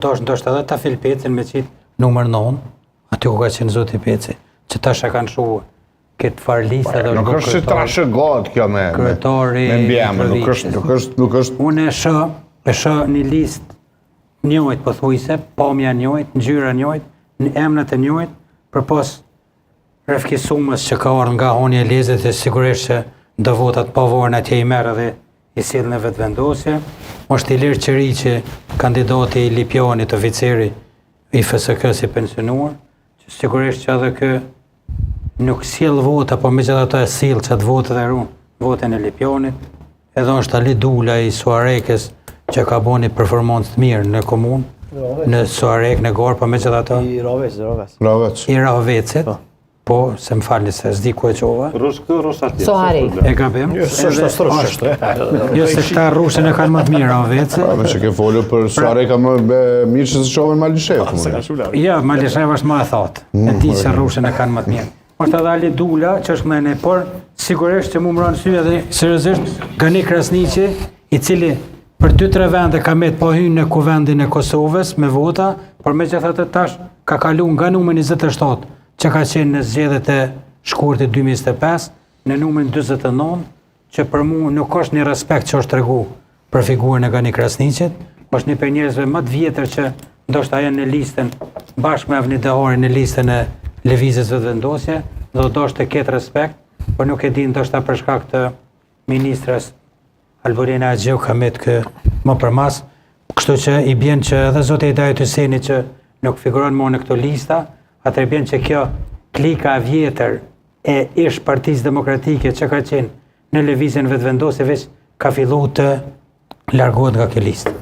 ndoshta edhe ta fil Pecin me qitë numër 9, aty ku ka qenë zoti Peci, që tash e kanë shuar këtë farë lista dhe Nuk është që trashëgohet kjo me mbjeme, nuk është... Unë e shoh një listë njëjtë pothuajse, pamja njëjtë, ngjyra njëjtë, në emrat e njëjtë, përpos rrefqisumës që ka ardhur nga Honja e Lezit dhe sigurisht që do votat pavarën atje i merr dhe i sill në vetvendosje. Është Ilir Qeri që kandidati i Lipjanit, oficeri i FSK si pensionuar, që sigurisht që edhe kë nuk sjell vota, po megjithatë e sill çat votat e ruan votën e Lipjanit. Edhe është Ali Dula i Suarekës që ka bënë performancë të mirë në komunë, në Suarek, në Gorë, po megjithatë i Ravecit. Po, se më falni se s'di ku e qova. Rush këtu, rush atje. Sohari. E gabim. Jo, s'është. Jo, se këta rushën e kanë më të mirë, Ravece. Me që ke folio për Suare ka më mirë që se qovën Malishef. Ja, Malishef është më e thatë. E di se rushën e kanë më të mirë. Është edhe Ali Dula, që është më e ne, por sigurisht që mu më rënë sy edhe seriozisht Gani Krasniqi, i cili për 2-3 vende ka met po hynë në kuvendin e Kosovës me vota, por megjithatë tash ka kalu nga numri 27 që ka qenë në zgjedhjet e shkurtit 2025 në numrin 49, që për mua nuk është një respekt që është tregu për figurën e Gani Krasniqit, është një për njerëzve më të vjetër që ndoshta janë në listën bashkë me Avni Dehori në listën e lëvizjes vetvendosje, do të ketë respekt, por nuk e di ndoshta për shkak të ministres Alborina Axheu ka met kë më përmas, kështu që i bjen që edhe zoti Hidayet Hyseni që nuk figuron më në këto lista, atër bjen që kjo klika vjetër e ish Partisë Demokratike që ka qenë në lëvizjen vetvendosje veç ka fillu të largohet nga kjo listë.